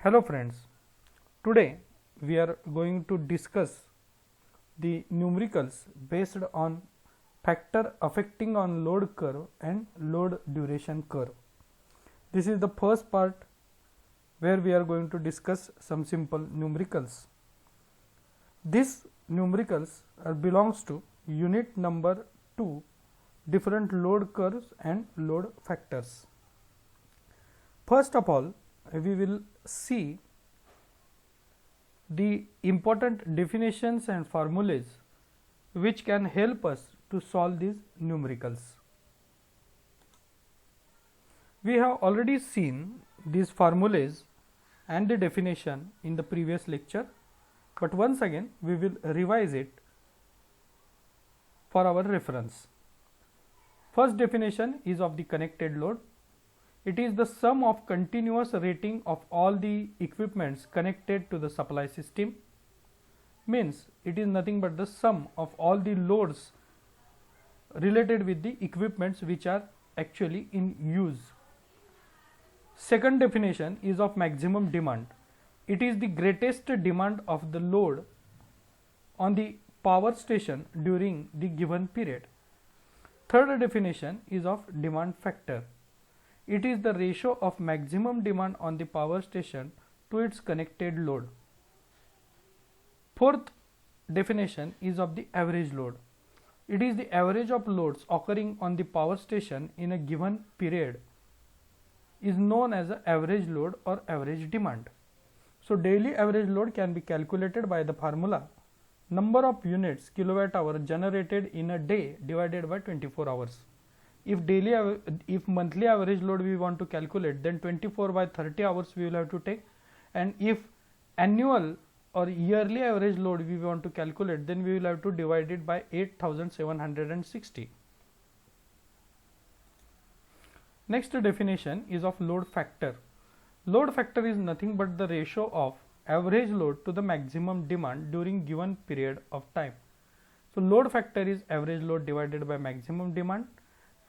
Hello friends, today we are going to discuss the numericals based on factor affecting on load curve and load duration curve. This is the first part where we are going to discuss some simple numericals. This numericals belongs to unit number 2, different load curves and load factors. First of all, we will see the important definitions and formulas which can help us to solve these numericals. We have already seen these formulas and the definition in the previous lecture, but once again we will revise it for our reference. First definition is of the connected load. It is the sum of continuous rating of all the equipments connected to the supply system. Means it is nothing but the sum of all the loads related with the equipments which are actually in use. Second definition is of maximum demand. It is the greatest demand of the load on the power station during the given period. Third definition is of demand factor. It is the ratio of maximum demand on the power station to its connected load. Fourth definition is of the average load. It is the average of loads occurring on the power station in a given period is known as the average load or average demand. So, daily average load can be calculated by the formula number of units kilowatt hour generated in a day divided by 24 hours. If monthly average load we want to calculate, then 24 by 30 hours we will have to take, and if annual or yearly average load we want to calculate, then we will have to divide it by 8760. Next definition is of load factor. Load factor is nothing but the ratio of average load to the maximum demand during given period of time. So, load factor is average load divided by maximum demand.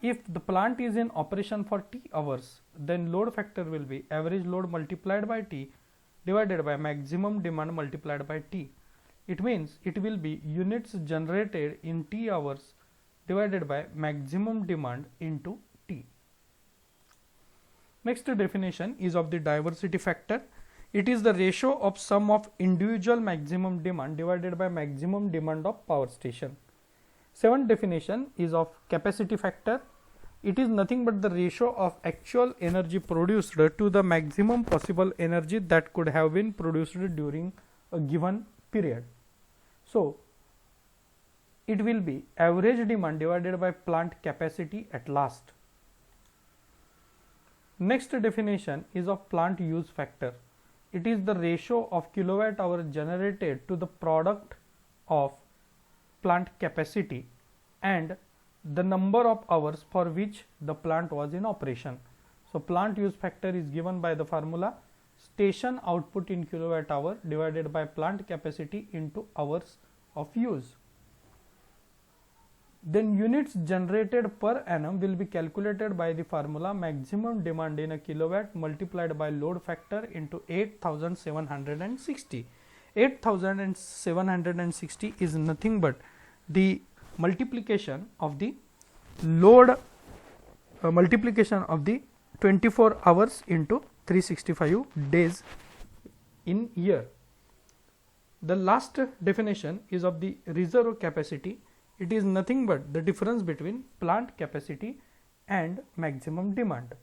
If the plant is in operation for T hours, then load factor will be average load multiplied by T divided by maximum demand multiplied by T. It means it will be units generated in T hours divided by maximum demand into T. Next definition is of the diversity factor. It is the ratio of sum of individual maximum demand divided by maximum demand of power station. Seventh definition is of capacity factor. It is nothing but the ratio of actual energy produced to the maximum possible energy that could have been produced during a given period. So, it will be average demand divided by plant capacity at last. Next definition is of plant use factor. It is the ratio of kilowatt hour generated to the product of plant capacity and the number of hours for which the plant was in operation. So, plant use factor is given by the formula station output in kilowatt hour divided by plant capacity into hours of use. Then units generated per annum will be calculated by the formula maximum demand in a kilowatt multiplied by load factor into 8760. 8760 is nothing but the multiplication of the load multiplication of the 24 hours into 365 days in year. The last definition is of the reserve capacity. It is nothing but the difference between plant capacity and maximum demand.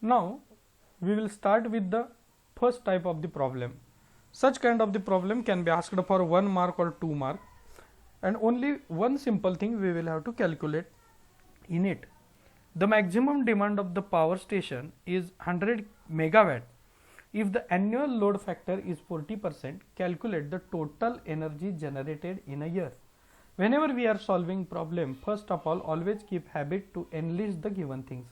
Now, we will start with the first type of the problem. Such kind of the problem can be asked for 1 mark or 2 mark, and only one simple thing we will have to calculate in it. The maximum demand of the power station is 100 megawatt. If the annual load factor is 40%, calculate the total energy generated in a year. Whenever we are solving problem, first of all, always keep habit to enlist the given things.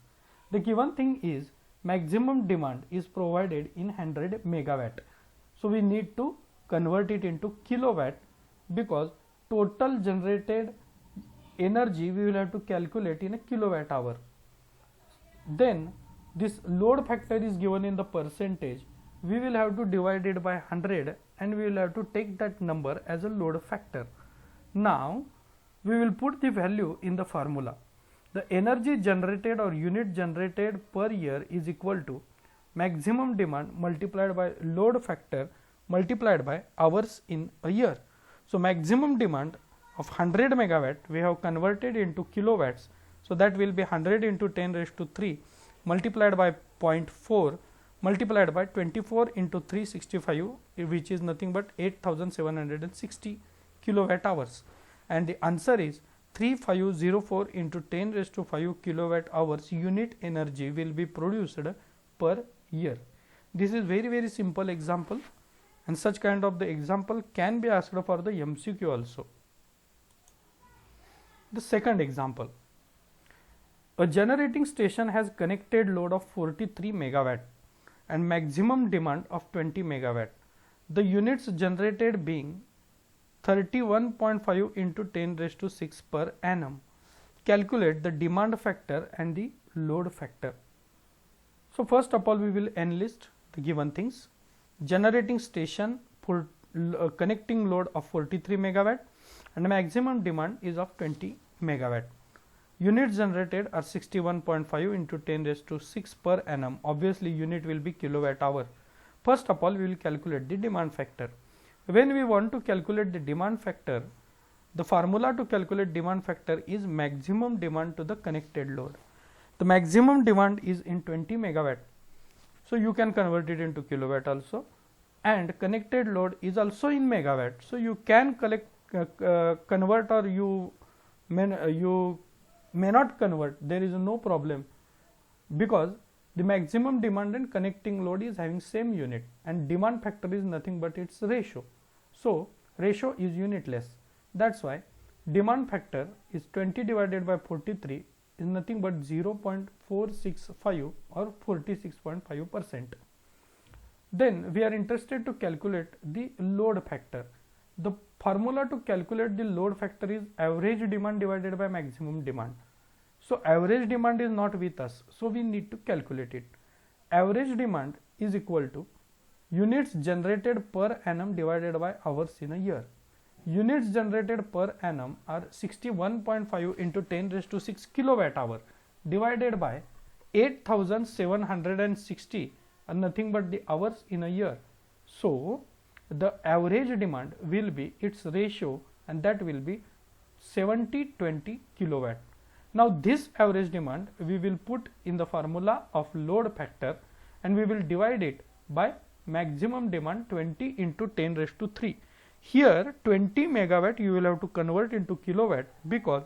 The given thing is maximum demand is provided in 100 megawatt. So, we need to convert it into kilowatt because total generated energy we will have to calculate in a kilowatt hour. Then this load factor is given in the percentage. we will have to divide it by 100 and we will have to take that number as a load factor. Now we will put the value in the formula. The energy generated or unit generated per year is equal to maximum demand multiplied by load factor multiplied by hours in a year. So maximum demand of 100 megawatt we have converted into kilowatts. So that will be 100 into 10 raised to 3 multiplied by 0.4 multiplied by 24 into 365, which is nothing but 8760 kilowatt hours, and the answer is 3504 into 10 raised to 5 kilowatt hours unit energy will be produced per year. This is very simple example, and such kind of the example can be asked for the MCQ also. The second example, a generating station has connected load of 43 megawatt and maximum demand of 20 megawatt. The units generated being 31.5 into 10 raised to 6 per annum. Calculate the demand factor and the load factor. So first of all, we will enlist the given things. Generating station for connecting load of 43 megawatt and maximum demand is of 20 megawatt. Units generated are 61.5 into 10 raised to 6 per annum. Obviously, unit will be kilowatt hour. First of all, we will calculate the demand factor. When we want to calculate the demand factor, the formula to calculate demand factor is maximum demand to the connected load. The maximum demand is in 20 megawatt. So you can convert it into kilowatt also, and connected load is also in megawatt. So you can convert, or you may not convert. There is no problem, because the maximum demand and connecting load is having same unit, and demand factor is nothing but its ratio. So ratio is unitless. That's why demand factor is 20 divided by 43 is nothing but 0.465 or 46.5%. Then we are interested to calculate the load factor. The formula to calculate the load factor is average demand divided by maximum demand. So average demand is not with us, so we need to calculate it. Average demand is equal to units generated per annum divided by hours in a year. Units generated per annum are 61.5 into 10 raised to 6 kilowatt hour divided by 8760 and nothing but the hours in a year. So the average demand will be its ratio, and that will be 70-20 kilowatt. Now this average demand we will put in the formula of load factor, and we will divide it by maximum demand 20 into 10 raised to 3. Here 20 megawatt you will have to convert into kilowatt, because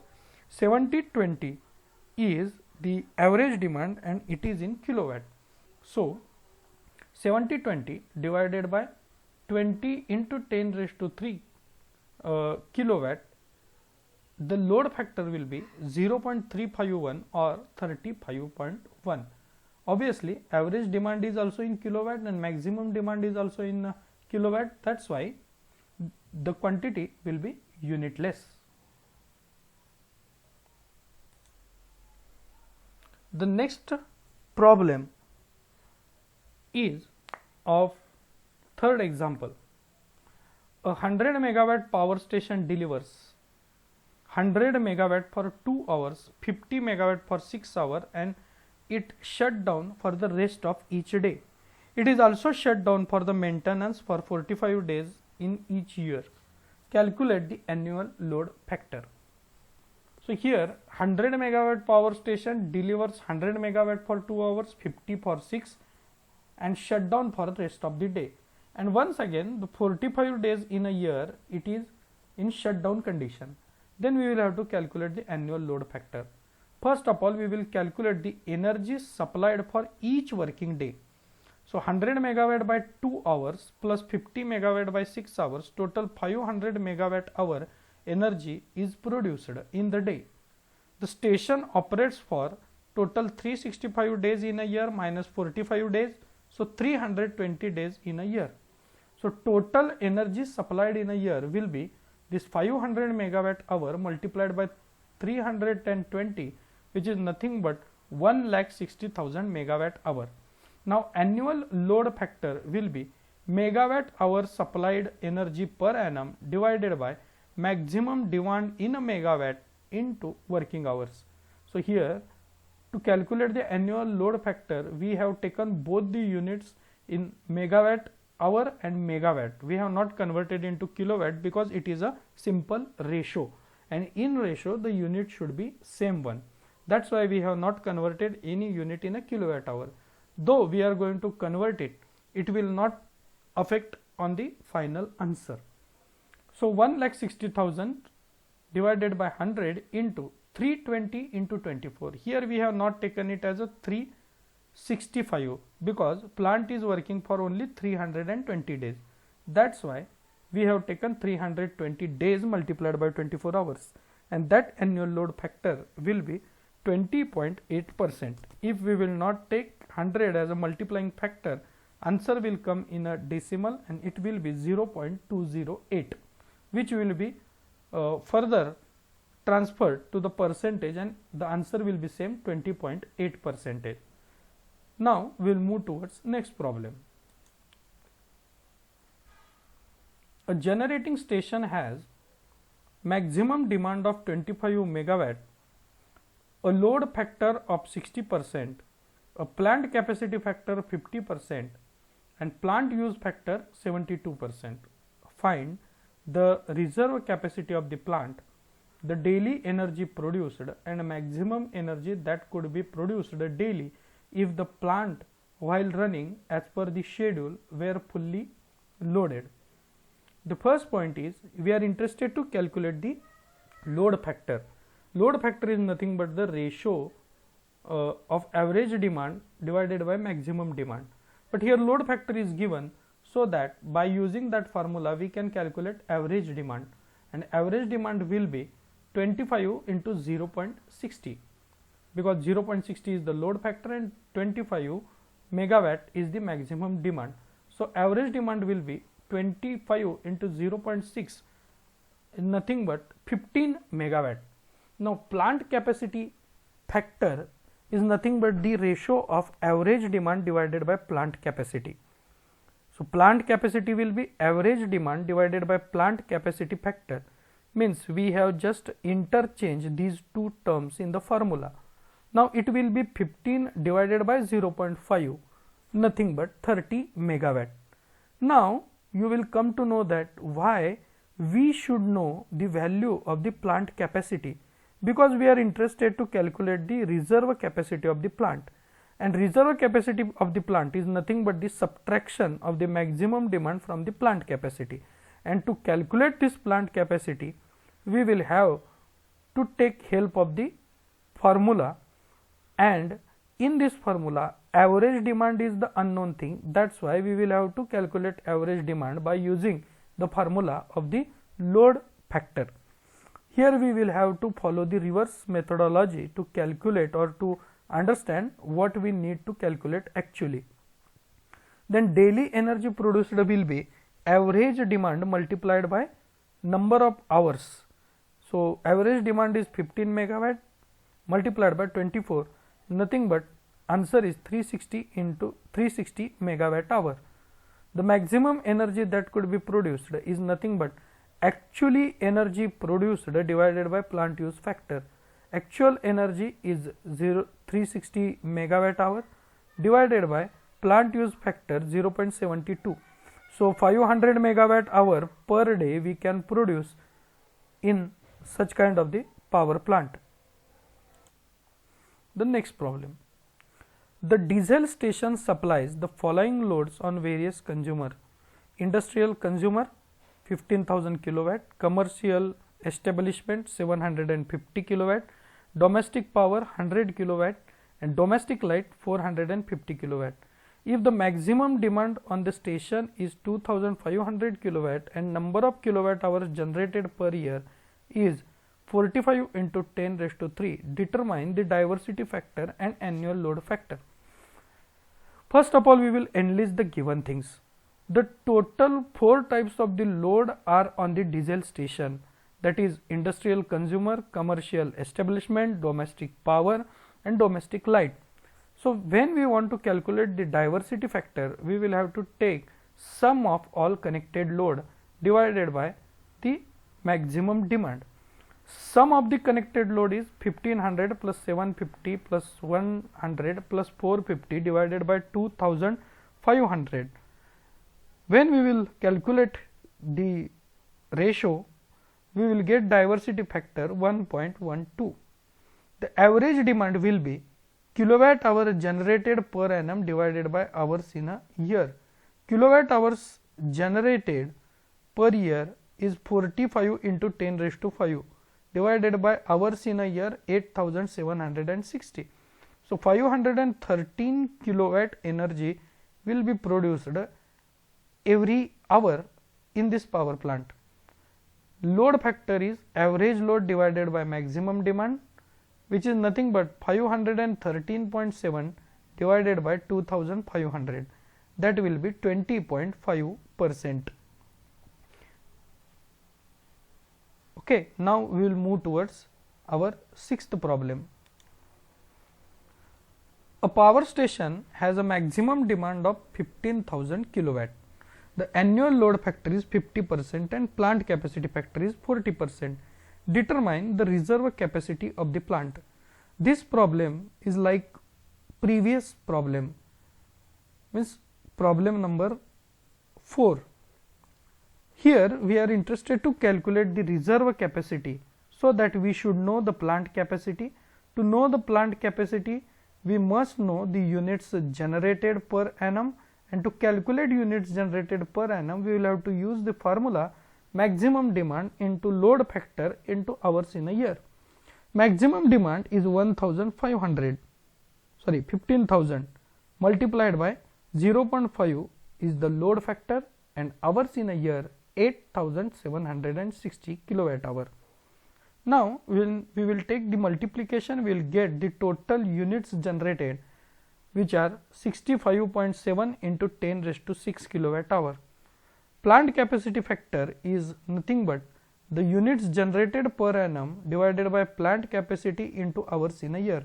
70-20 is the average demand and it is in kilowatt. So 70-20 divided by 20 into 10 raised to 3 kilowatt, the load factor will be 0.351 or 35.1. Obviously average demand is also in kilowatt and maximum demand is also in kilowatt. That's why the quantity will be unitless. The next problem is of third example. A 100 megawatt power station delivers 100 megawatt for 2 hours, 50 megawatt for 6 hours, and it shut down for the rest of each day. It is also shut down for the maintenance for 45 days in each year. Calculate the annual load factor. So here 100 megawatt power station delivers 100 megawatt for 2 hours, 50 for 6, and shut down for the rest of the day. And once again the 45 days in a year it is in shutdown condition. Then we will have to calculate the annual load factor. First of all, we will calculate the energy supplied for each working day. So 100 megawatt by 2 hours plus 50 megawatt by 6 hours, total 500 megawatt hour energy is produced in the day. The station operates for total 365 days in a year minus 45 days, so 320 days in a year. So total energy supplied in a year will be this 500 megawatt hour multiplied by 320, which is nothing but 1,60,000 megawatt hour. Now annual load factor will be megawatt hour supplied energy per annum divided by maximum demand in a megawatt into working hours. So here, to calculate the annual load factor, we have taken both the units in megawatt hour and megawatt. We have not converted into kilowatt because it is a simple ratio, and in ratio the unit should be same one. That's why we have not converted any unit in a kilowatt hour. Though we are going to convert it, it will not affect on the final answer. So 1,60,000 divided by 100 into 320 into 24. Here we have not taken it as a 365 because plant is working for only 320 days. That's why we have taken 320 days multiplied by 24 hours, and that annual load factor will be 20.8%. If we will not take 100 as a multiplying factor, answer will come in a decimal and it will be 0.208, which will be further transferred to the percentage, and the answer will be same 20.8%. Now we will move towards next problem. A generating station has maximum demand of 25 megawatt, a load factor of 60%, a plant capacity factor 50%, and plant use factor 72%. Find the reserve capacity of the plant, the daily energy produced, and maximum energy that could be produced daily if the plant while running as per the schedule were fully loaded. The first point is we are interested to calculate the load factor. Load factor is nothing but the ratio of average demand divided by maximum demand. But here load factor is given, so that by using that formula we can calculate average demand, and average demand will be 25 into 0.60, because 0.60 is the load factor and 25 megawatt is the maximum demand. So average demand will be 25 into 0.6, nothing but 15 megawatt. Now plant capacity factor is nothing but the ratio of average demand divided by plant capacity. So plant capacity will be average demand divided by plant capacity factor, means we have just interchanged these two terms in the formula. Now it will be 15 divided by 0.5, nothing but 30 megawatt. Now you will come to know that why we should know the value of the plant capacity, because we are interested to calculate the reserve capacity of the plant, and reserve capacity of the plant is nothing but the subtraction of the maximum demand from the plant capacity. And to calculate this plant capacity, we will have to take help of the formula, and in this formula average demand is the unknown thing. That's why we will have to calculate average demand by using the formula of the load factor. Here we will have to follow the reverse methodology to calculate or to understand what we need to calculate actually. Then daily energy produced will be average demand multiplied by number of hours. So average demand is 15 megawatt multiplied by 24, nothing but answer is 360 into 360 megawatt hour. The maximum energy that could be produced is nothing but actually energy produced divided by plant use factor. Actual energy is 360 megawatt hour divided by plant use factor 0.72. So 500 megawatt hour per day we can produce in such kind of the power plant. The next problem. The diesel station supplies the following loads on various consumer: industrial consumer 15,000 kilowatt, commercial establishment 750 kilowatt, domestic power 100 kilowatt, and domestic light 450 kilowatt. If the maximum demand on the station is 2500 kilowatt and number of kilowatt hours generated per year is 45 into 10 raised to 3, determine the diversity factor and annual load factor. First of all, we will enlist the given things. The total 4 types of the load are on the diesel station, that is industrial consumer, commercial establishment, domestic power and domestic light. So when we want to calculate the diversity factor, we will have to take sum of all connected load divided by the maximum demand. Sum of the connected load is 1500 plus 750 plus 100 plus 450 divided by 2500. When we will calculate the ratio, we will get diversity factor 1.12. The average demand will be kilowatt hour generated per annum divided by hours in a year. Kilowatt hours generated per year is 45 into 10 raised to 5 divided by hours in a year 8760. So 513 kilowatt energy will be produced every hour in this power plant. Load factor is average load divided by maximum demand, which is nothing but 513.7 divided by 2500, that will be 20.5%. Okay, now we will move towards our sixth problem. A power station has a maximum demand of 15,000 kilowatt. The annual load factor is 50% and plant capacity factor is 40%. Determine the reserve capacity of the plant. This problem is like previous problem, means problem number 4. Here we are interested to calculate the reserve capacity, so that we should know the plant capacity. To know the plant capacity, we must know the units generated per annum, and to calculate units generated per annum, we will have to use the formula maximum demand into load factor into hours in a year. Maximum demand is 15,000 multiplied by 0.5 is the load factor, and hours in a year 8760 kilowatt hour. Now we will take the multiplication, we will get the total units generated, which are 65.7 into 10 raised to 6 kilowatt hour. Plant capacity factor is nothing but the units generated per annum divided by plant capacity into hours in a year.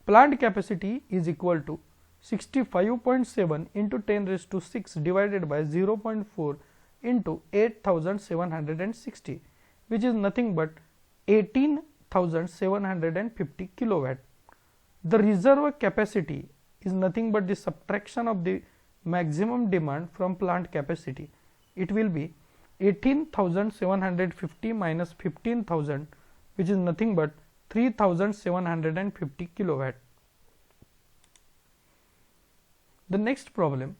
Plant capacity is equal to 65.7 into 10 raised to 6 divided by 0.4 into 8760, which is nothing but 18,750 kilowatt. The reserve capacity is nothing but the subtraction of the maximum demand from plant capacity. It will be 18,750 minus 15,000, which is nothing but 3,750 kilowatt. The next problem,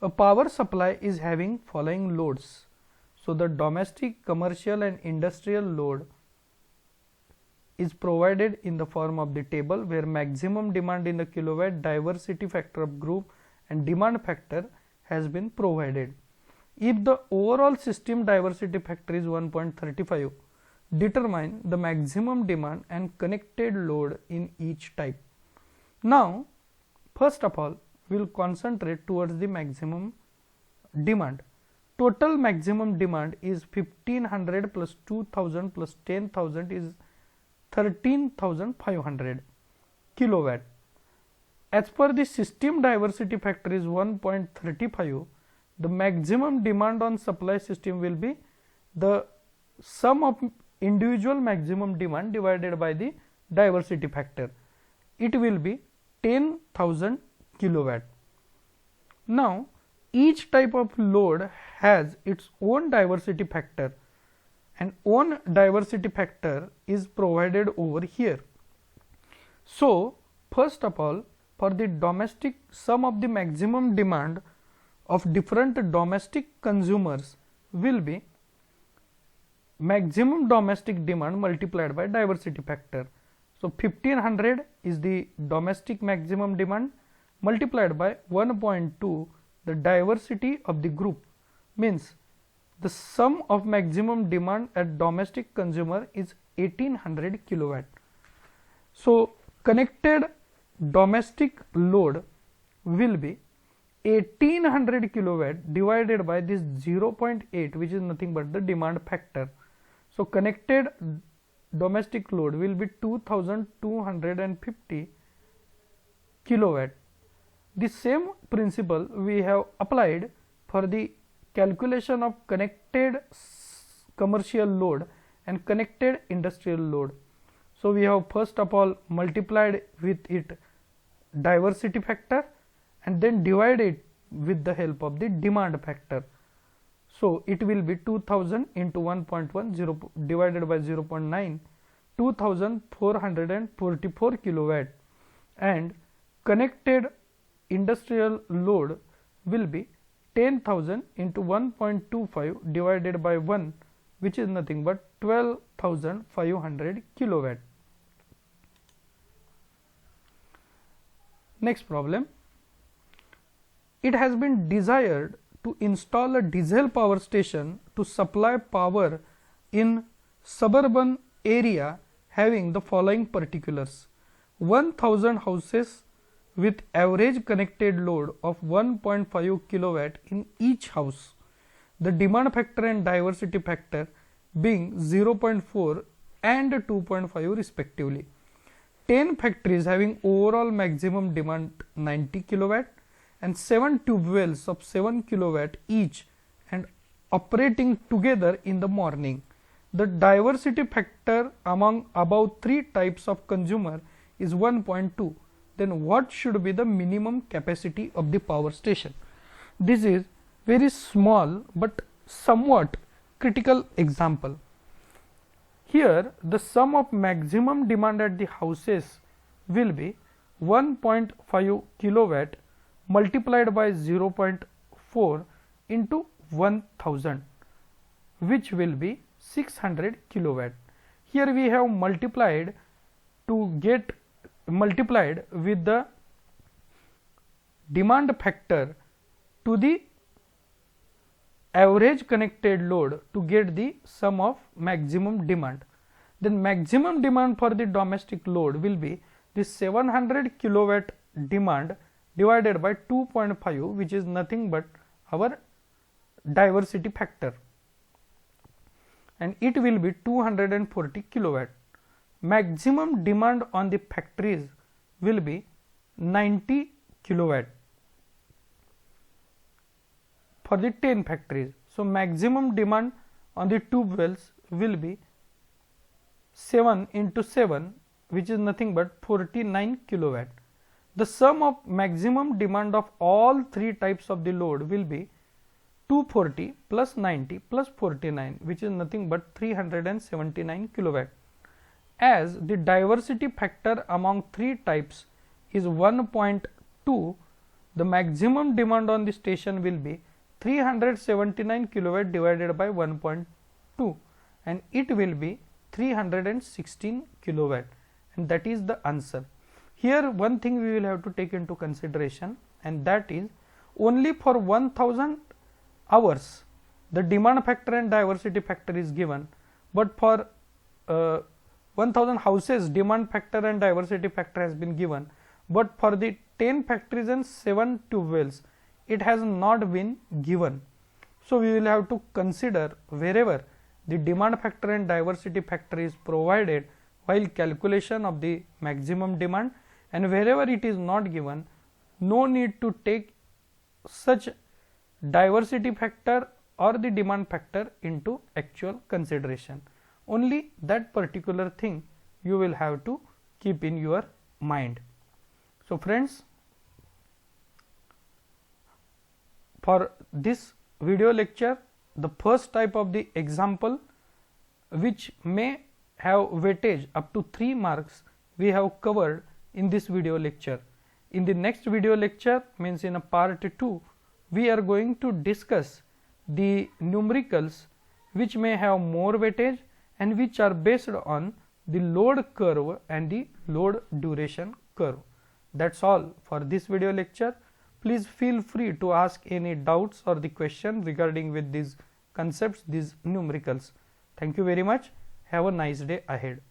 a power supply is having following loads. So the domestic, commercial and industrial load is provided in the form of the table, where maximum demand in the kilowatt, diversity factor of group and demand factor has been provided. If the overall system diversity factor is 1.35, determine the maximum demand and connected load in each type. Now, first of all, we will concentrate towards the maximum demand. Total maximum demand is 1500 plus 2000 plus 10,000 is 13,500 kilowatt. As per the system diversity factor is 1.35, the maximum demand on supply system will be the sum of individual maximum demand divided by the diversity factor. It will be 10,000 kilowatt. Now, each type of load has its own diversity factor, and own diversity factor is provided over here. So, first of all, for the domestic, sum of the maximum demand of different domestic consumers will be maximum domestic demand multiplied by diversity factor. So, 1500 is the domestic maximum demand multiplied by 1.2 the diversity of the group, means the sum of maximum demand at domestic consumer is 1800 kilowatt. So, connected domestic load will be 1800 kilowatt divided by this 0.8, which is nothing but the demand factor. So, connected domestic load will be 2250 kilowatt. The same principle we have applied for the calculation of connected commercial load and connected industrial load. So, we have first of all multiplied with it diversity factor and then divided with the help of the demand factor. So, it will be 2000 into 1.10 divided by 0.9, 2444 kilowatt, and connected industrial load will be 10,000 into 1.25 divided by 1, which is nothing but 12,500 kilowatt. Next problem. It has been desired to install a diesel power station to supply power in suburban area having the following particulars: 1000 houses with average connected load of 1.5 kilowatt in each house, the demand factor and diversity factor being 0.4 and 2.5 respectively. 10 factories having overall maximum demand 90 kilowatt and 7 tube wells of 7 kilowatt each and operating together in the morning. The diversity factor among above 3 types of consumer is 1.2. Then what should be the minimum capacity of the power station? This is very small but somewhat critical example. Here the sum of maximum demand at the houses will be 1.5 kilowatt multiplied by 0.4 into 1000, which will be 600 kilowatt. Here we have multiplied with the demand factor to the average connected load to get the sum of maximum demand. Then maximum demand for the domestic load will be the 700 kilowatt demand divided by 2.5, which is nothing but our diversity factor, and it will be 240 kilowatt. Maximum demand on the factories will be 90 kilowatt for the 10 factories. So, maximum demand on the tube wells will be 7 into 7, which is nothing but 49 kilowatt. The sum of maximum demand of all 3 types of the load will be 240 plus 90 plus 49, which is nothing but 379 kilowatt. As the diversity factor among 3 types is 1.2, the maximum demand on the station will be 379 kilowatt divided by 1.2, and it will be 316 kilowatt, and that is the answer. Here one thing we will have to take into consideration, and that is only for 1000 hours the demand factor and diversity factor is given, but for 1000 houses demand factor and diversity factor has been given, but for the 10 factories and 7 tube wells it has not been given. So, we will have to consider wherever the demand factor and diversity factor is provided while calculation of the maximum demand, and wherever it is not given, no need to take such diversity factor or the demand factor into actual consideration. Only that particular thing you will have to keep in your mind. So, friends, for this video lecture, the first type of the example which may have weightage up to 3 marks we have covered in this video lecture. In the next video lecture, means in a part 2, we are going to discuss the numericals which may have more weightage and which are based on the load curve and the load duration curve. That is all for this video lecture. Please feel free to ask any doubts or the question regarding with these concepts, these numericals. Thank you very much. Have a nice day ahead.